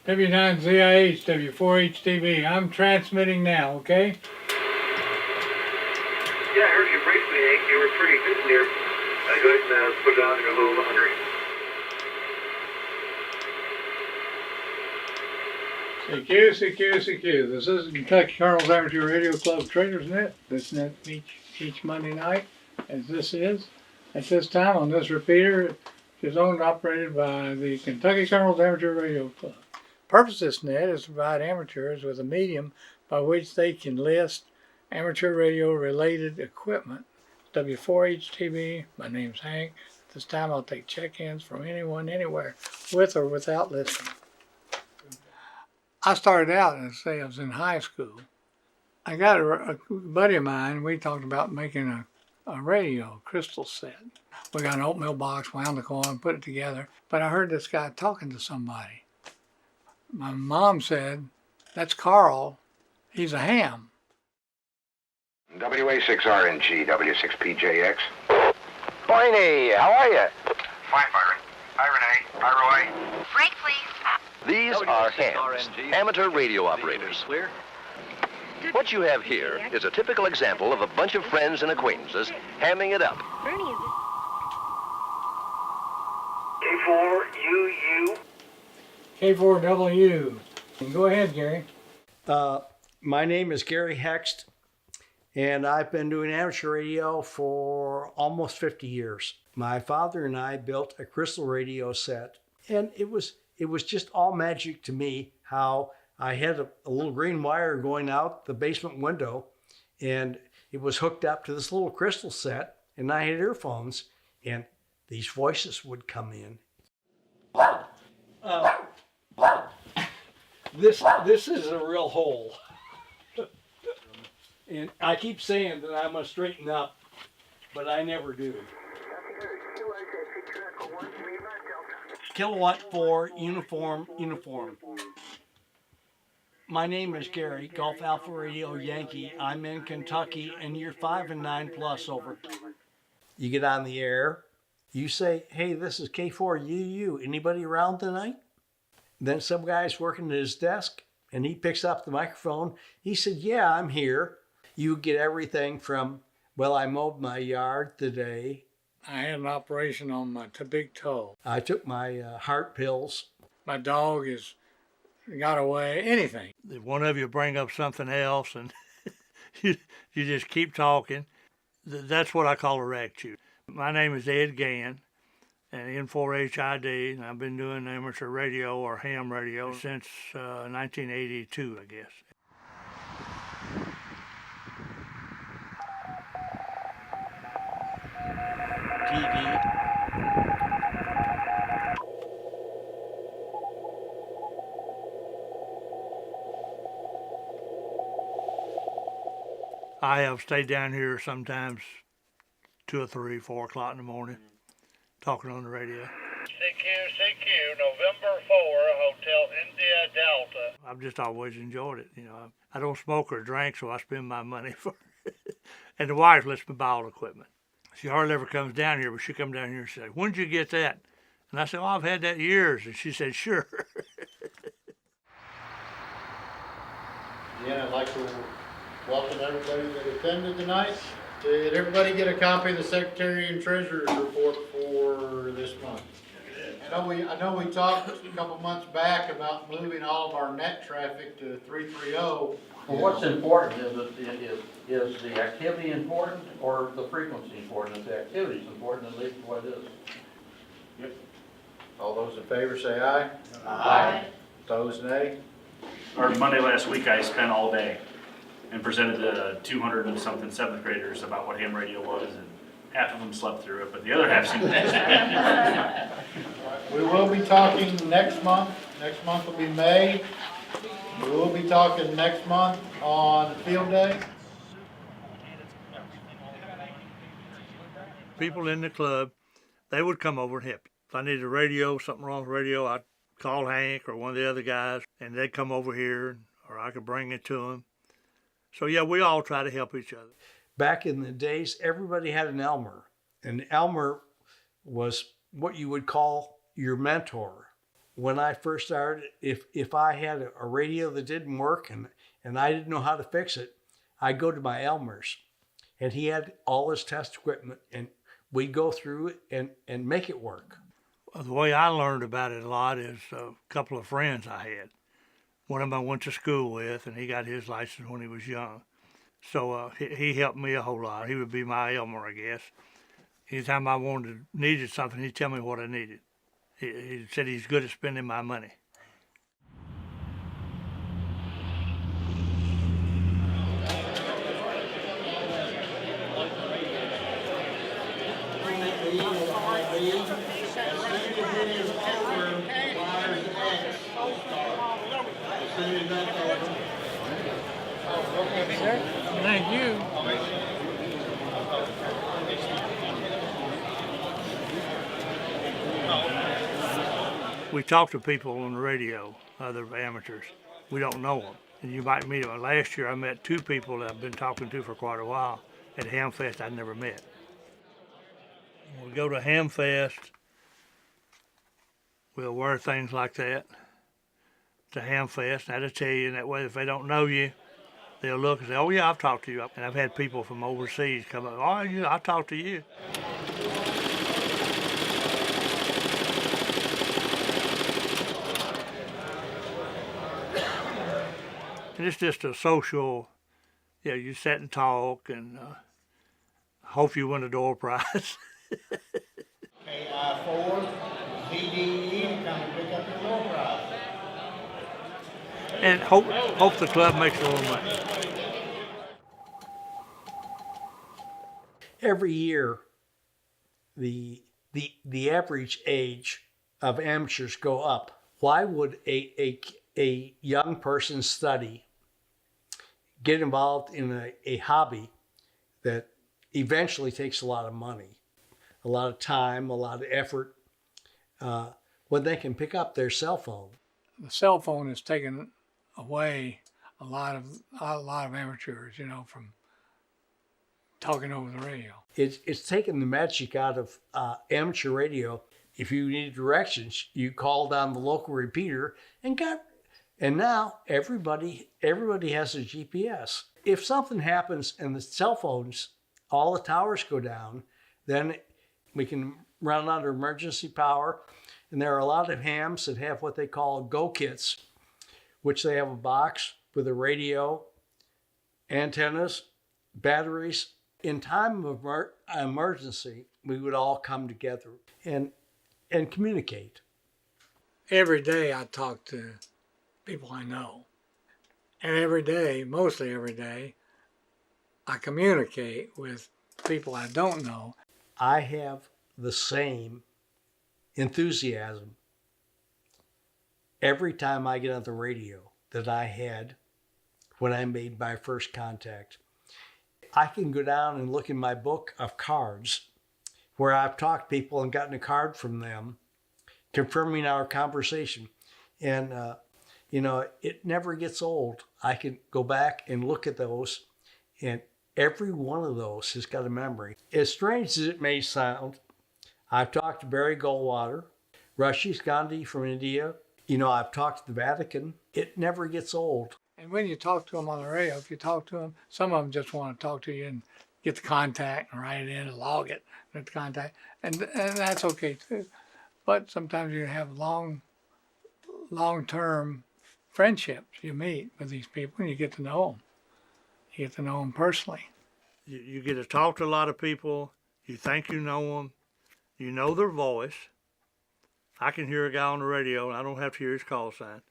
W9ZIH, W4HTV. I'm transmitting now, okay? Yeah, I heard you briefly, Hank. You were pretty good there. Go ahead and put it on there a little longer. CQ, CQ, CQ. This is Kentucky Colonel's Amateur Radio Club Traders Net. This net each Monday night, as this is. At this time on this repeater, which is owned and operated by the Kentucky Colonel's Amateur Radio Club. The purpose of this net is to provide amateurs with a medium by which they can list amateur radio related equipment. W4HTV, my name's Hank. At this time I'll take check-ins from anyone, anywhere, with or without listening. I started out, and say I was in high school. I got a buddy of mine, we talked about making a radio crystal set. We got an oatmeal box, wound the coin, put it together. But I heard this guy talking to somebody. My mom said, "That's Carl. He's a ham." WA6RNG, W6PJX. Barney, how are you? Fine, Byron. Hi, Renee. Hi, Roy. Break, please. These are hams, amateur radio operators. What you have here is a typical example of a bunch of friends and acquaintances hamming it up. K4UU. K4W. Go ahead, Gary. My name is Gary Hext, and I've been doing amateur radio for almost 50 years. My father and I built a crystal radio set, and it was just all magic to me how I had a little green wire going out the basement window, and it was hooked up to this little crystal set, and I had earphones, and these voices would come in. This is a real hole. And I keep saying that I must straighten up, but I never do. Kilowatt 4, uniform. My name is Gary, Golf Alpha Radio Yankee. I'm in Kentucky, and you're 5 and 9 plus, over. You get on the air, you say, "Hey, this is K4UU. Anybody around tonight?" Then some guy's working at his desk, and he picks up the microphone. He said, "Yeah, I'm here." You get everything from, "Well, I mowed my yard today. I had an operation on my big toe. I took my heart pills. My dog got away." Anything. If one of you bring up something else and you just keep talking, that's what I call a Ragchew. My name is Ed Gann, and N4HID, and I've been doing amateur radio or ham radio since 1982, I guess. TV. I have stayed down here sometimes 2 or 3, 4 o'clock in the morning, talking on the radio. CQ, November 4, Hotel India Delta. I've just always enjoyed it. I don't smoke or drink, so I spend my money for it. And the wife lets me buy all the equipment. She hardly ever comes down here, but she come down here and said, "When did you get that?" And I said, "Oh, I've had that years." And she said, "Sure." Yeah, I'd like to welcome everybody that attended tonight. Did everybody get a copy of the Secretary and Treasurer's report for this month? I know we talked a couple months back about moving all of our net traffic to 330. Well, what's important is the activity important or the frequency important? If the activity is important, then leave it what it is. Yep. All those in favor say aye. Aye. Opposed, nay. Or Monday last week, I spent all day and presented to 200 and something 7th graders about what ham radio was, and half of them slept through it, but the other half seemed to understand. We will be talking next month. Next month will be May. We will be talking next month on Field Day. People in the club, they would come over and help you. If I needed a radio, something wrong with the radio, I'd call Hank or one of the other guys, and they'd come over here, or I could bring it to them. So yeah, we all try to help each other. Back in the days, everybody had an Elmer. And Elmer was what you would call your mentor. when I first started, if I had a radio that didn't work and I didn't know how to fix it, I'd go to my Elmer's, and he had all his test equipment, and we'd go through it and make it work. The way I learned about it a lot is a couple of friends I had. One of them I went to school with, and he got his license when he was young. So he helped me a whole lot. He would be my Elmer, I guess. Anytime I needed something, he'd tell me what I needed. He said he's good at spending my money. Thank you. We talk to people on the radio, other amateurs. We don't know them. And you might meet them. Last year I met two people that I've been talking to for quite a while at H.A.M Fest I'd never met. When we go to H.A.M Fest, we'll wear things like that to H.A.M Fest. That'll tell you, that way if they don't know you, they'll look and say, oh yeah, I've talked to you. And I've had people from overseas come up, oh yeah, I talked to you. And it's just a social, you sit and talk and hope you win a door prize. K-I-4, ZDE to come and pick up your door prize. And hope the club makes a little money. Every year, the average age of amateurs go up. Why would a young person study, get involved in a hobby that eventually takes a lot of money, a lot of time, a lot of effort, when they can pick up their cell phone? The cell phone has taken away a lot of amateurs, from talking over the radio. It's taken the magic out of amateur radio. If you need directions, you call down the local repeater and now everybody has a GPS. If something happens and the cell phones, all the towers go down, then we can run out of emergency power. And there are a lot of hams that have what they call go kits, which they have a box with a radio, antennas, batteries. In time of emergency, we would all come together and communicate. Every day I talk to people I know. And every day, mostly every day, I communicate with people I don't know. I have the same enthusiasm every time I get on the radio that I had when I made my first contact. I can go down and look in my book of cards where I've talked to people and gotten a card from them confirming our conversation. And, it never gets old. I can go back and look at those, and every one of those has got a memory. As strange as it may sound, I've talked to Barry Goldwater, Ragchew Gandhi from India. I've talked to the Vatican. It never gets old. And when you talk to them on the radio, if you talk to them, some of them just want to talk to you and get the contact and write it in and log it, get the contact, and that's okay too. But sometimes you have long-term friendships. You meet with these people and you get to know them. You get to know them personally. You get to talk to a lot of people. You think you know them. You know their voice. I can hear a guy on the radio, and I don't have to hear his call sign.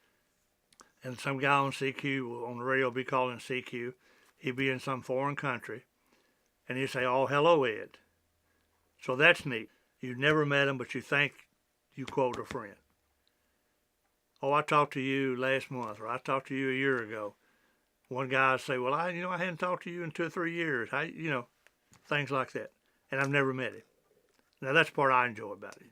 And some guy on CQ, on the radio, will be calling CQ. He'd be in some foreign country. And he'd say, oh, hello, Ed. So that's neat. You've never met him, but you think you quote a friend. Oh, I talked to you last month, or I talked to you a year ago. One guy would say, well, I hadn't talked to you in 2 or 3 years. Things like that. And I've never met him. Now, that's the part I enjoy about it.